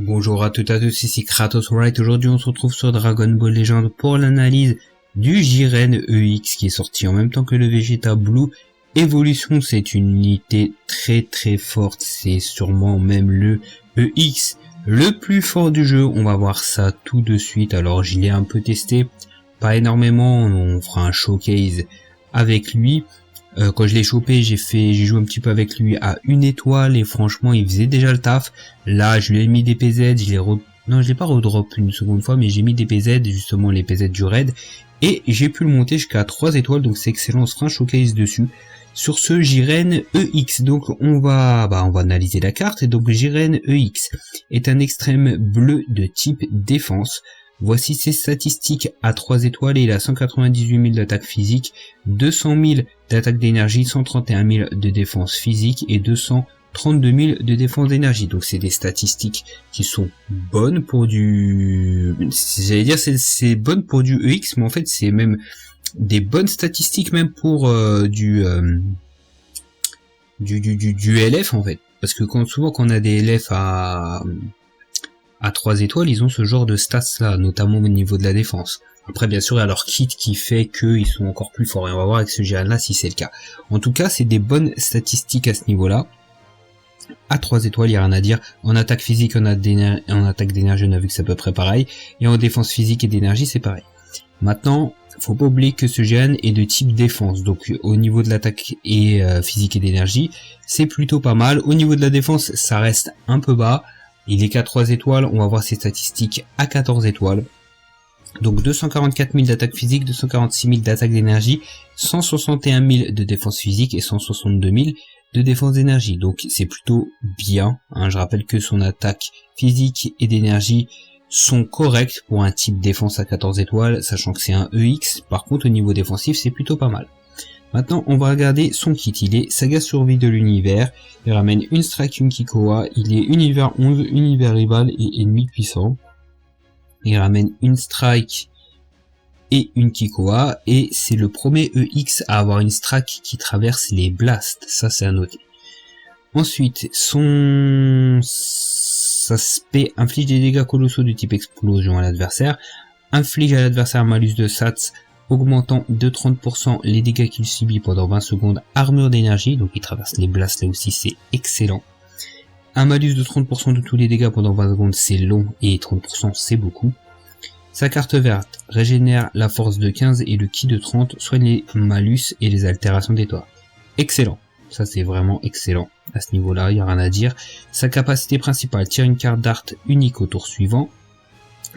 Bonjour à toutes et à tous, ici Kratos Wright. Aujourd'hui on se retrouve sur Dragon Ball Legend pour l'analyse du Jiren EX qui est sorti en même temps que le Vegeta Blue Evolution. C'est une unité très forte, c'est sûrement même le EX le plus fort du jeu. On va voir ça tout de suite. Alors je l'ai un peu testé, pas énormément, on fera un showcase avec lui. Quand je l'ai chopé, j'ai joué un petit peu avec lui à 1 étoile et franchement il faisait déjà le taf. Là je lui ai mis des PZ, non je l'ai pas redrop une seconde fois, mais j'ai mis des PZ, justement les PZ du raid, et j'ai pu le monter jusqu'à 3 étoiles, donc c'est excellent. On se fera un showcase dessus sur ce Jiren EX. Donc on va analyser la carte. Et donc Jiren EX est un extrême bleu de type défense. Voici ses statistiques à 3 étoiles et il a 198 000 d'attaque physique, 200 000 d'attaque d'énergie, 131 000 de défense physique et 232 000 de défense d'énergie. Donc c'est des statistiques qui sont bonnes pour du... J'allais dire c'est bonne pour du EX, mais en fait c'est même des bonnes statistiques même pour du LF en fait. Parce que souvent quand on a des LF à 3 étoiles, ils ont ce genre de stats là, notamment au niveau de la défense. Après bien sûr il y a leur kit qui fait qu'ils sont encore plus forts, et on va voir avec ce Jiren là si c'est le cas. En tout cas c'est des bonnes statistiques à ce niveau là. À 3 étoiles il n'y a rien à dire. En attaque physique, en attaque d'énergie on a vu que c'est à peu près pareil, et en défense physique et d'énergie c'est pareil. Maintenant faut pas oublier que ce Jiren est de type défense, donc au niveau de l'attaque et physique et d'énergie c'est plutôt pas mal. Au niveau de la défense ça reste un peu bas. Il est qu'à 3 étoiles, on va voir ses statistiques à 14 étoiles. Donc 244 000 d'attaque physique, 246 000 d'attaque d'énergie, 161 000 de défense physique et 162 000 de défense d'énergie. Donc c'est plutôt bien, hein. Je rappelle que son attaque physique et d'énergie sont correctes pour un type défense à 14 étoiles, sachant que c'est un EX. Par contre au niveau défensif c'est plutôt pas mal. Maintenant, on va regarder son kit. Il est Saga Survie de l'univers. Il ramène une Strike, une Kikoa. Il est univers 11, univers rival et ennemi puissant. Il ramène une Strike et une Kikoa. Et c'est le premier EX à avoir une Strike qui traverse les blasts. Ça, c'est à noter. Ensuite, son aspect inflige des dégâts colossaux de type explosion à l'adversaire. Inflige à l'adversaire malus de sats, augmentant de 30% les dégâts qu'il subit pendant 20 secondes, armure d'énergie, donc il traverse les blasts là aussi, c'est excellent. Un malus de 30% de tous les dégâts pendant 20 secondes, c'est long, et 30% c'est beaucoup. Sa carte verte régénère la force de 15 et le ki de 30, soigne les malus et les altérations d'étoiles. Excellent, ça c'est vraiment excellent, à ce niveau là, il n'y a rien à dire. Sa capacité principale tire une carte d'art unique au tour suivant,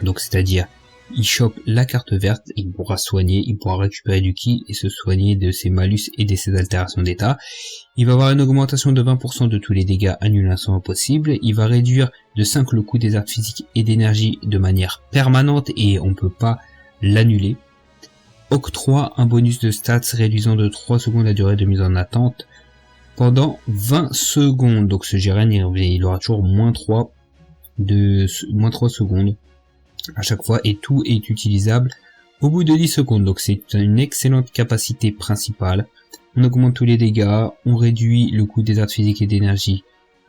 donc c'est-à-dire il chope la carte verte, il pourra soigner, il pourra récupérer du ki et se soigner de ses malus et de ses altérations d'état. Il va avoir une augmentation de 20% de tous les dégâts annulation possible. Il va réduire de 5 le coût des arts physiques et d'énergie de manière permanente et on peut pas l'annuler. Octroie un bonus de stats réduisant de 3 secondes la durée de mise en attente pendant 20 secondes. Donc ce Jiren il aura toujours moins 3 secondes à chaque fois, et tout est utilisable au bout de 10 secondes. Donc c'est une excellente capacité principale. On augmente tous les dégâts, on réduit le coût des arts physiques et d'énergie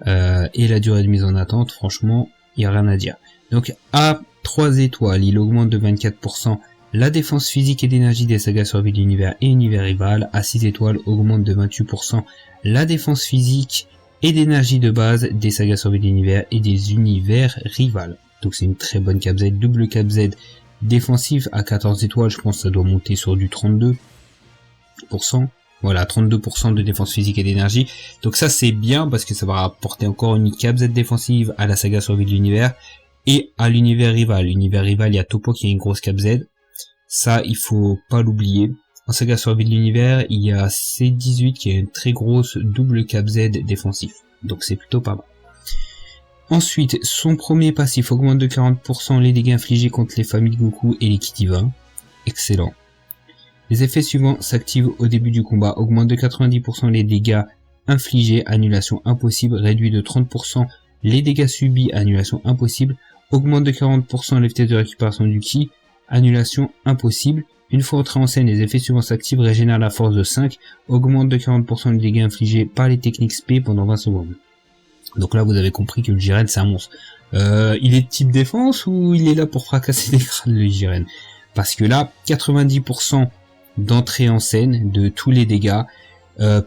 et la durée de mise en attente. Franchement il n'y a rien à dire. Donc à 3 étoiles il augmente de 24% la défense physique et d'énergie des sagas survie de l'univers et univers rival. À 6 étoiles augmente de 28% la défense physique et d'énergie de base des sagas survie de l'univers et des univers rival. Donc c'est une très bonne cap Z, double cap Z défensive à 14 étoiles, je pense que ça doit monter sur du 32%. Voilà, 32% de défense physique et d'énergie. Donc ça c'est bien parce que ça va rapporter encore une cap Z défensive à la saga survie de l'univers et à l'univers rival. L'univers rival, il y a Toppo qui a une grosse cap Z. Ça, il faut pas l'oublier. En saga survie de l'univers, il y a C18 qui a une très grosse double cap Z défensif. Donc c'est plutôt pas mal. Ensuite, son premier passif augmente de 40% les dégâts infligés contre les familles Goku et les ki divins. Excellent. Les effets suivants s'activent au début du combat. Augmente de 90% les dégâts infligés, annulation impossible. Réduit de 30% les dégâts subis, annulation impossible. Augmente de 40% les vitesses de récupération du ki, annulation impossible. Une fois entré en scène, les effets suivants s'activent, régénère la force de 5. Augmente de 40% les dégâts infligés par les techniques SP pendant 20 secondes. Donc là, vous avez compris que le Jiren, c'est un monstre. Il est type défense ou il est là pour fracasser des crânes, le Jiren? Parce que là, 90% d'entrée en scène de tous les dégâts,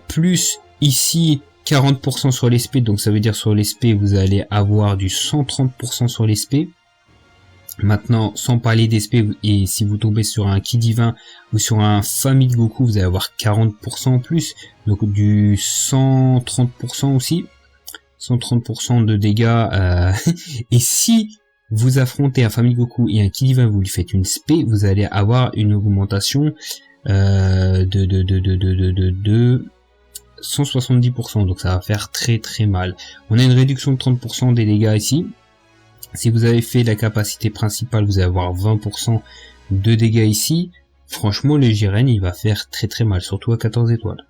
plus ici 40% sur l'SP, donc ça veut dire sur l'SP, vous allez avoir du 130% sur l'SP. Maintenant, sans parler d'SP, et si vous tombez sur un Ki divin ou sur un Famille Goku, vous allez avoir 40% en plus, donc du 130% aussi, 130% de dégâts, et si vous affrontez un Famille Goku et un Ki divin, vous lui faites une SP, vous allez avoir une augmentation de 170%, donc ça va faire très très mal. On a une réduction de 30% des dégâts ici. Si vous avez fait la capacité principale, vous allez avoir 20% de dégâts ici. Franchement, le Jiren, il va faire très très mal, surtout à 14 étoiles.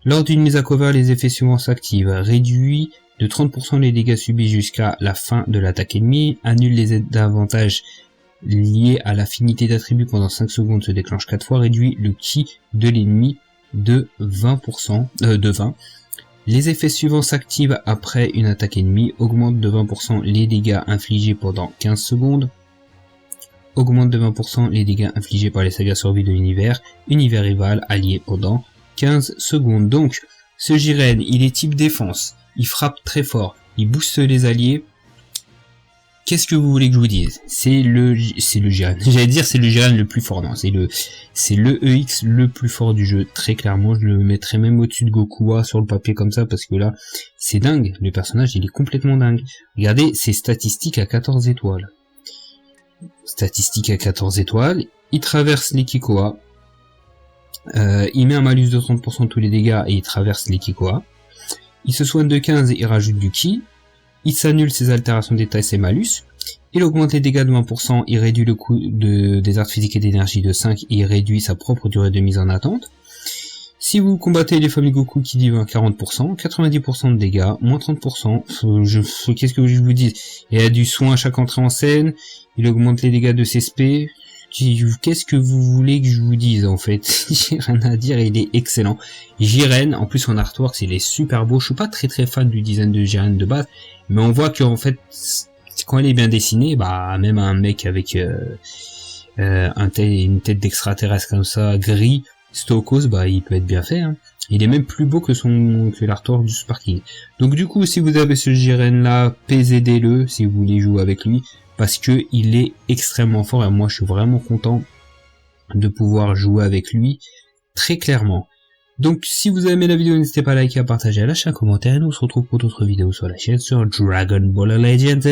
Lors d'une mise à cover, les effets suivants s'activent. Réduit de 30% les dégâts subis jusqu'à la fin de l'attaque ennemie. Annule les avantages liés à l'affinité d'attributs pendant 5 secondes, se déclenche 4 fois. Réduit le ki de l'ennemi de 20%, de 20. Les effets suivants s'activent après une attaque ennemie. Augmente de 20% les dégâts infligés pendant 15 secondes. Augmente de 20% les dégâts infligés par les sagas survie de l'univers. Univers rival allié pendant 15 secondes. Donc, ce Jiren, il est type défense. Il frappe très fort. Il booste les alliés. Qu'est-ce que vous voulez que je vous dise? C'est le Jiren. J'allais dire c'est le Jiren le plus fort. Non, c'est le EX le plus fort du jeu. Très clairement, je le mettrais même au-dessus de Goku sur le papier comme ça parce que là, c'est dingue. Le personnage, il est complètement dingue. Regardez ses statistiques à 14 étoiles. Statistiques à 14 étoiles. Il traverse les Kikoa. Il met un malus de 30% de tous les dégâts et il traverse les Kikoa. Il se soigne de 15 et il rajoute du Ki. Il s'annule ses altérations d'état et ses malus. Il augmente les dégâts de 20%, il réduit le coût des arts physiques et d'énergie de 5 et il réduit sa propre durée de mise en attente. Si vous combattez les familles Goku Ki divin 40%, 90% de dégâts, moins 30%, qu'est-ce que je vous dis? Il a du soin à chaque entrée en scène, il augmente les dégâts de ses SP. Qu'est-ce que vous voulez que je vous dise en fait? J'ai rien à dire, il est excellent. Jiren, en plus en artwork, il est super beau. Je suis pas très fan du design de Jiren de base, mais on voit qu'en fait, quand il est bien dessiné, bah même un mec avec une tête d'extraterrestre comme ça, gris, Stokos, bah il peut être bien fait. Hein. Il est même plus beau que l'artwork du Sparking. Donc du coup, si vous avez ce Jiren là, PZD-le si vous voulez jouer avec lui. Parce que il est extrêmement fort et moi je suis vraiment content de pouvoir jouer avec lui très clairement. Donc si vous avez aimé la vidéo, n'hésitez pas à liker, à partager, à lâcher un commentaire et nous on se retrouve pour d'autres vidéos sur la chaîne sur Dragon Ball Legends.